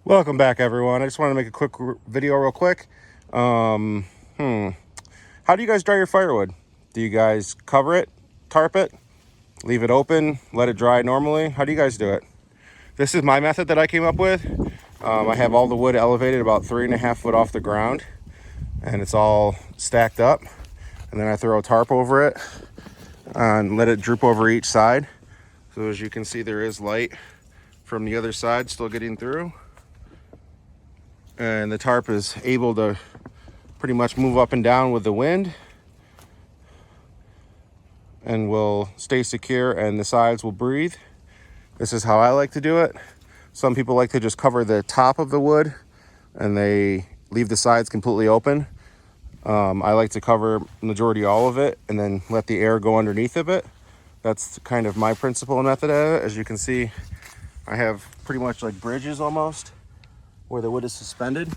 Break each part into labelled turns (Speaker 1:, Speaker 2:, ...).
Speaker 1: Welcome back, everyone. I just wanted to make a quick video real quick. How do you guys dry your firewood? Do you guys cover it, tarp it, leave it open, let it dry normally? How do you guys do it? This is my method that I came up with. I have all the wood elevated about 3.5 foot off the ground, and it's all stacked up. And then I throw a tarp over it and let it droop over each side. So as you can see, there is light from the other side still getting through. And the tarp is able to pretty much move up and down with the wind and will stay secure, and the sides will breathe. This is how I like to do it. Some people like to just cover the top of the wood and they leave the sides completely open. I like to cover majority all of it and then let the air go underneath of it. That's kind of my principle and method of it. As you can see, I have pretty much like bridges almost where the wood is suspended.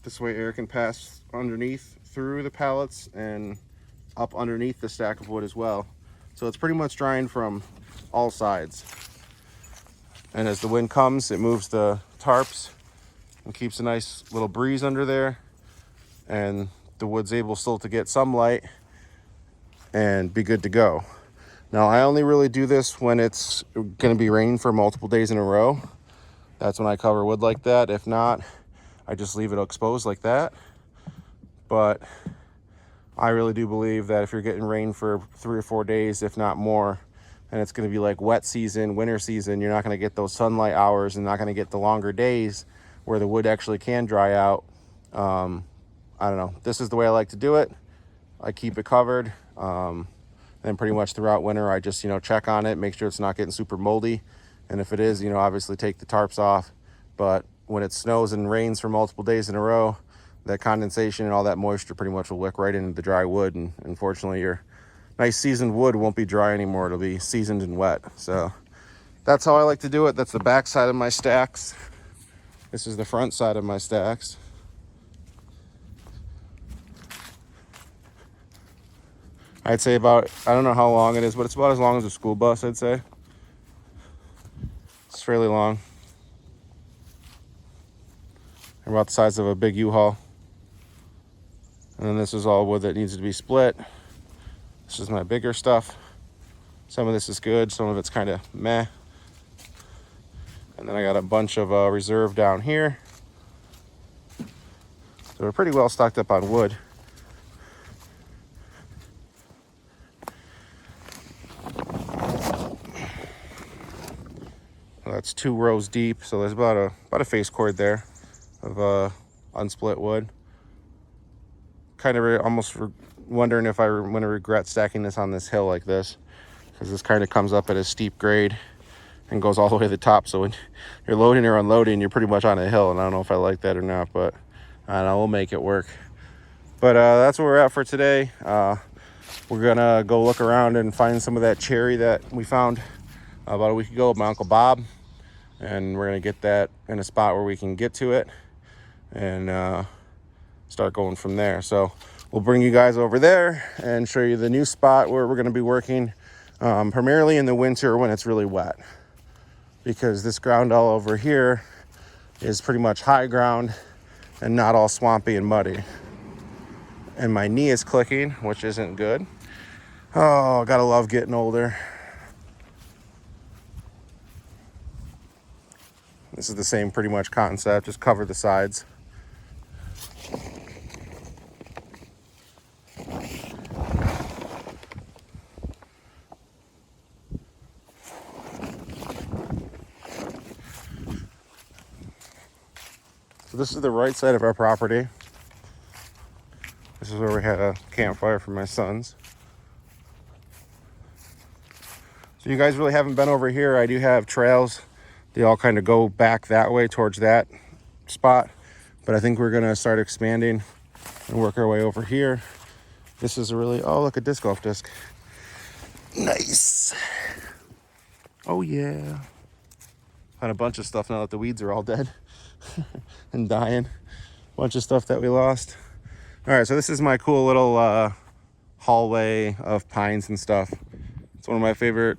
Speaker 1: This way air can pass underneath through the pallets and up underneath the stack of wood as well. So it's pretty much drying from all sides. And as the wind comes, it moves the tarps and keeps a nice little breeze under there. And the wood's able still to get some light and be good to go. Now, I only really do this when it's going to be raining for multiple days in a row. That's when I cover wood like that. If not, I just leave it exposed like that. But I really do believe that if you're getting rain for 3 or 4 days, if not more, and it's going to be like wet season, winter season, you're not going to get those sunlight hours and not going to get the longer days where the wood actually can dry out. I don't know. This is the way I like to do it. I keep it covered. And pretty much throughout winter, I just, check on it, make sure it's not getting super moldy. And if it is, obviously take the tarps off. But when it snows and rains for multiple days in a row, that condensation and all that moisture pretty much will wick right into the dry wood. And unfortunately, your nice seasoned wood won't be dry anymore. It'll be seasoned and wet. So that's how I like to do it. That's the back side of my stacks. This is the front side of my stacks. I'd say about, I don't know how long it is, but it's about as long as a school bus, I'd say. It's fairly long. About the size of a big U-Haul. And then this is all wood that needs to be split. This is my bigger stuff. Some of this is good, some of it's kind of meh. And then I got a bunch of reserve down here. So we're pretty well stocked up on wood. That's 2 rows deep, so there's about a face cord there of unsplit wood. Kind of almost wondering if I'm going to regret stacking this on this hill like this, because this kind of comes up at a steep grade and goes all the way to the top. So when you're loading or unloading, you're pretty much on a hill, and I don't know if I like that or not, but I don't know, we'll make it work. But that's where we're at for today. We're gonna go look around and find some of that cherry that we found about a week ago with my Uncle Bob. And we're going to get that in a spot where we can get to it and start going from there. So we'll bring you guys over there and show you the new spot where we're going to be working primarily in the winter when it's really wet, because this ground all over here is pretty much high ground and not all swampy and muddy. And my knee is clicking, which isn't good. Oh, gotta love getting older. This is the same pretty much concept, just cover the sides. So this is the right side of our property. This is where we had a campfire for my sons. So you guys really haven't been over here. I do have trails. They all kind of go back that way towards that spot. But I think we're going to start expanding and work our way over here. This is a really, oh, look, a disc golf disc. Nice. Oh, yeah. Found a bunch of stuff now that the weeds are all dead and dying. Bunch of stuff that we lost. All right, so this is my cool little hallway of pines and stuff. It's one of my favorite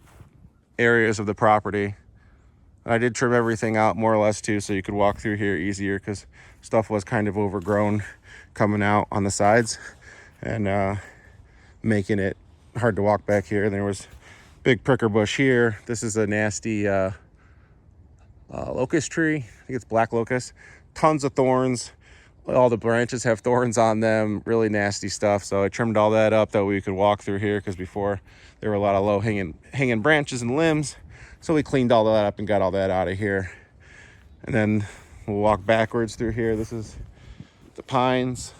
Speaker 1: areas of the property. I did trim everything out more or less too, so you could walk through here easier, because stuff was kind of overgrown coming out on the sides and making it hard to walk back here. There was big pricker bush here. This is a nasty locust tree. I think it's black locust. Tons of thorns. All the branches have thorns on them. Really nasty stuff. So I trimmed all that up that we could walk through here, because before there were a lot of low hanging branches and limbs. So we cleaned all that up and got all that out of here. And then we'll walk backwards through here. This is the pines.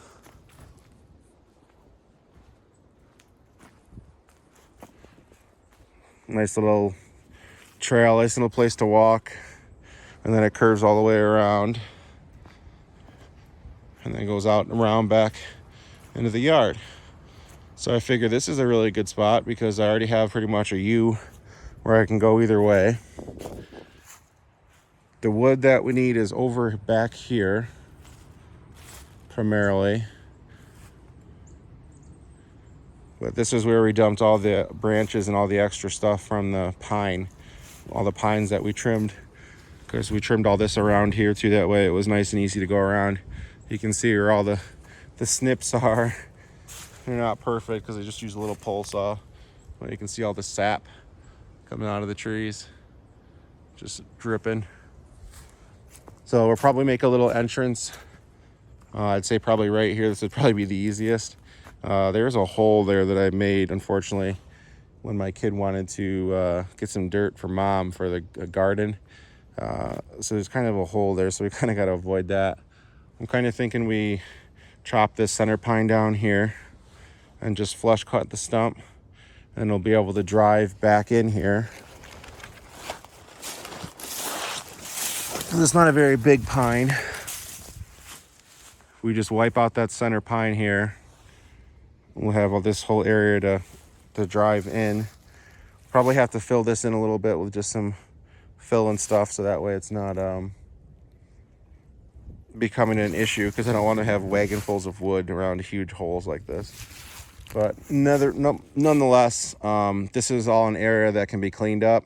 Speaker 1: Nice little trail, nice little place to walk. And then it curves all the way around. And then goes out and around back into the yard. So I figure this is a really good spot, because I already have pretty much a U where I can go either way. The wood that we need is over back here, primarily. But this is where we dumped all the branches and all the extra stuff from the pine. All the pines that we trimmed, because we trimmed all this around here too. That way it was nice and easy to go around. You can see where all the snips are. They're not perfect because I just used a little pole saw. But you can see all the sap coming out of the trees, just dripping. So we'll probably make a little entrance. I'd say probably right here. This would probably be the easiest. There's a hole there that I made, unfortunately, when my kid wanted to get some dirt for mom for the garden. So there's kind of a hole there, so we kind of got to avoid that. I'm kind of thinking we chop this center pine down here and just flush cut the stump, and we'll be able to drive back in here. It's not a very big pine. We just wipe out that center pine here. We'll have all this whole area to drive in. Probably have to fill this in a little bit with just some fill and stuff, so that way it's not becoming an issue, because I don't want to have wagonfuls of wood around huge holes like this. But nonetheless, this is all an area that can be cleaned up,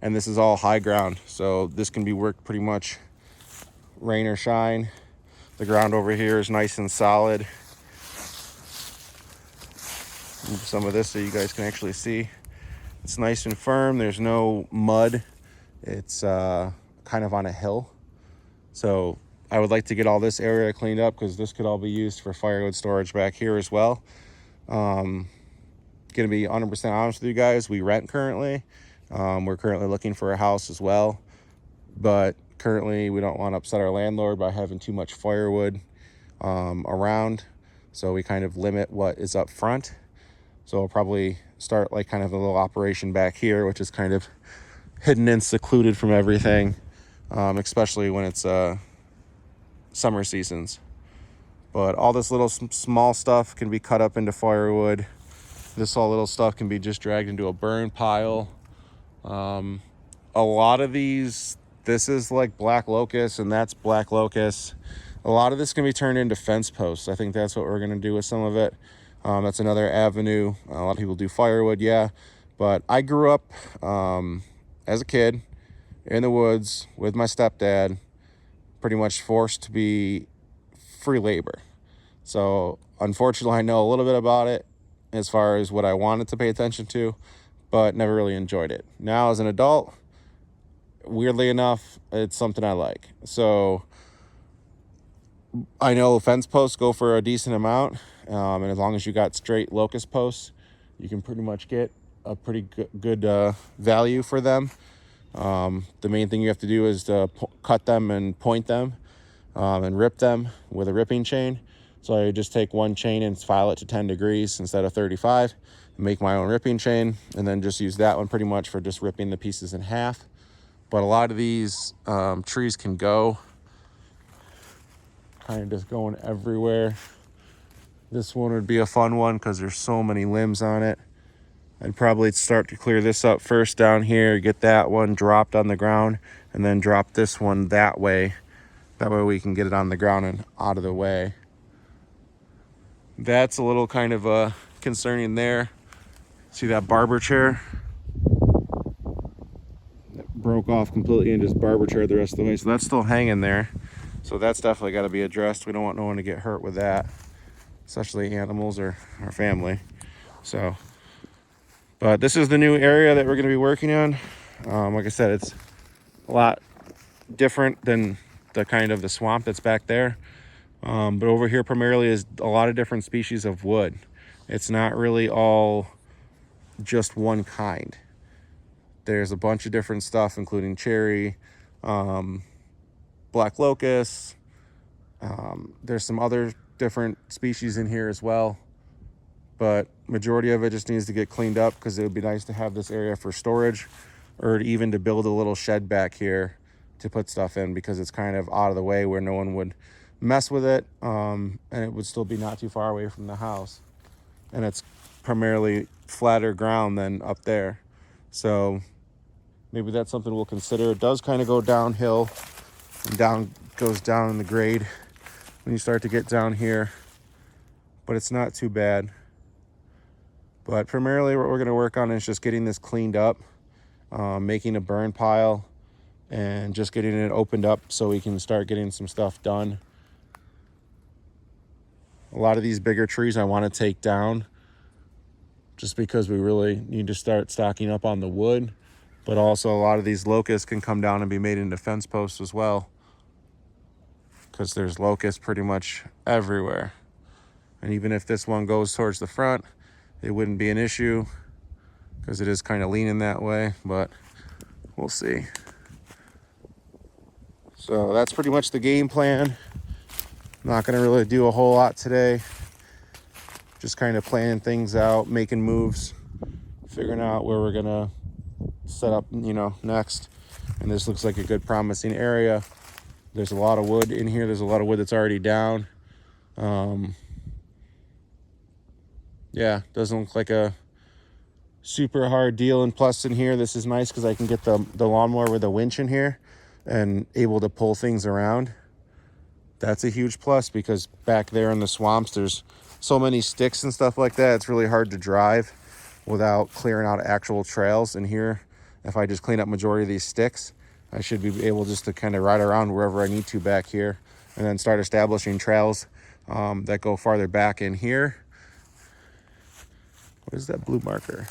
Speaker 1: and this is all high ground, so this can be worked pretty much rain or shine. The ground over here is nice and solid. Move some of this so you guys can actually see. It's nice and firm. There's no mud. It's kind of on a hill. So I would like to get all this area cleaned up, because this could all be used for firewood storage back here as well. Gonna be 100% honest with you guys. We rent currently. We're currently looking for a house as well, but currently we don't want to upset our landlord by having too much firewood around. So we kind of limit what is up front. So we'll probably start like kind of a little operation back here, which is kind of hidden and secluded from everything, especially when it's summer seasons. But all this little small stuff can be cut up into firewood. This all little stuff can be just dragged into a burn pile. A lot of these, this is like black locust and that's black locust. A lot of this can be turned into fence posts. I think that's what we're gonna do with some of it. That's another avenue. A lot of people do firewood, yeah. But I grew up as a kid in the woods with my stepdad, pretty much forced to be free labor. So unfortunately, I know a little bit about it as far as what I wanted to pay attention to, but never really enjoyed it. Now as an adult, weirdly enough, it's something I like. So I know fence posts go for a decent amount, and as long as you got straight locust posts, you can pretty much get a pretty good value for them. The main thing you have to do is to cut them and point them and rip them with a ripping chain. So I just take one chain and file it to 10 degrees instead of 35, make my own ripping chain, and then just use that one pretty much for just ripping the pieces in half. But a lot of these trees can go kind of just going everywhere. This one would be a fun one because there's so many limbs on it. I'd probably start to clear this up first down here, get that one dropped on the ground, and then drop this one that way. That way we can get it on the ground and out of the way. That's a little kind of concerning there. See that barber chair? broke off completely and just barber chaired the rest of the way. So that's still hanging there. So that's definitely got to be addressed. We don't want no one to get hurt with that, especially animals or our family. So, but this is the new area that we're going to be working on. Like I said, it's a lot different than the kind of the swamp that's back there. But over here primarily is a lot of different species of wood. It's not really all just one kind. There's a bunch of different stuff, including cherry, black locust. There's some other different species in here as well, but majority of it just needs to get cleaned up because it would be nice to have this area for storage, or even to build a little shed back here to put stuff in, because it's kind of out of the way where no one would mess with it, and it would still be not too far away from the house, and it's primarily flatter ground than up there. So maybe that's something we'll consider. It does kind of go downhill and goes down in the grade when you start to get down here, but it's not too bad. But primarily what we're going to work on is just getting this cleaned up, making a burn pile, and just getting it opened up so we can start getting some stuff done. A lot of these bigger trees I want to take down just because we really need to start stocking up on the wood. But also a lot of these locusts can come down and be made into fence posts as well, because there's locusts pretty much everywhere. And even if this one goes towards the front, it wouldn't be an issue because it is kind of leaning that way, but we'll see. So that's pretty much the game plan. Not going to really do a whole lot today. Just kind of planning things out, making moves, figuring out where we're going to set up, next. And this looks like a good promising area. There's a lot of wood in here. There's a lot of wood that's already down. Yeah, doesn't look like a super hard deal. And plus in here, this is nice because I can get the lawnmower with a winch in here and able to pull things around. That's a huge plus, because back there in the swamps, there's so many sticks and stuff like that. It's really hard to drive without clearing out actual trails. And here, if I just clean up majority of these sticks, I should be able just to kind of ride around wherever I need to back here, and then start establishing trails that go farther back in here. What is that blue marker?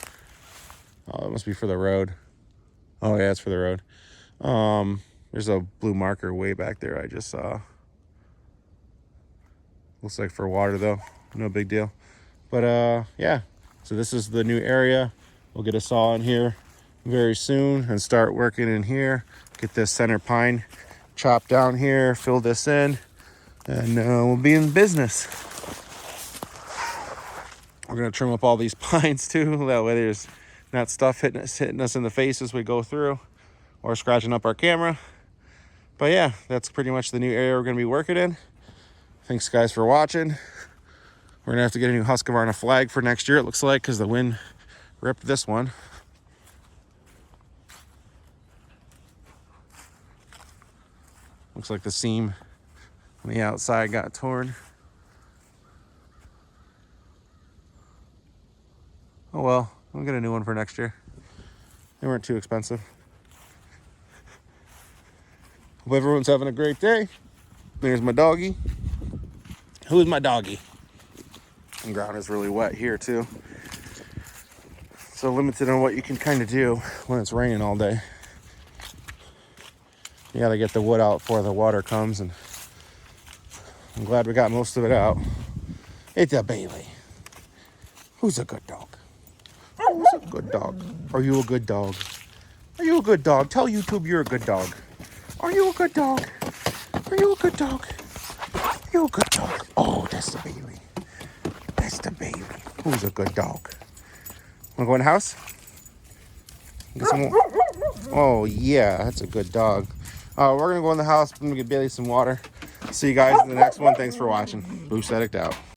Speaker 1: Oh, it must be for the road. Oh yeah, it's for the road. There's a blue marker way back there I just saw. Looks like for water though, no big deal. But yeah, so this is the new area. We'll get a saw in here very soon and start working in here. Get this center pine chopped down here, fill this in, and we'll be in business. We're gonna trim up all these pines too. That way there's not stuff hitting us in the face as we go through, or scratching up our camera. But yeah, that's pretty much the new area we're gonna be working in. Thanks guys for watching. We're gonna have to get a new Husqvarna flag for next year, it looks like, because the wind ripped this one. Looks like the seam on the outside got torn. Oh well, I'll get a new one for next year. They weren't too expensive. Hope everyone's having a great day. There's my doggy. Who is my doggy? The ground is really wet here too. So limited on what you can kind of do when it's raining all day. You gotta get the wood out before the water comes, and I'm glad we got most of it out. It's a Bailey. Who's a good dog? Who's a good dog? Are you a good dog? Are you a good dog? Tell YouTube you're a good dog. Are you a good dog? Are you a good dog? Are you a good dog? Oh, that's the Bailey. That's the Bailey. Who's a good dog? Wanna go in the house? Get some more. Oh yeah, that's a good dog. We're gonna go in the house. I'm gonna get Bailey some water. See you guys in the next one. Thanks for watching. Boost Addict out.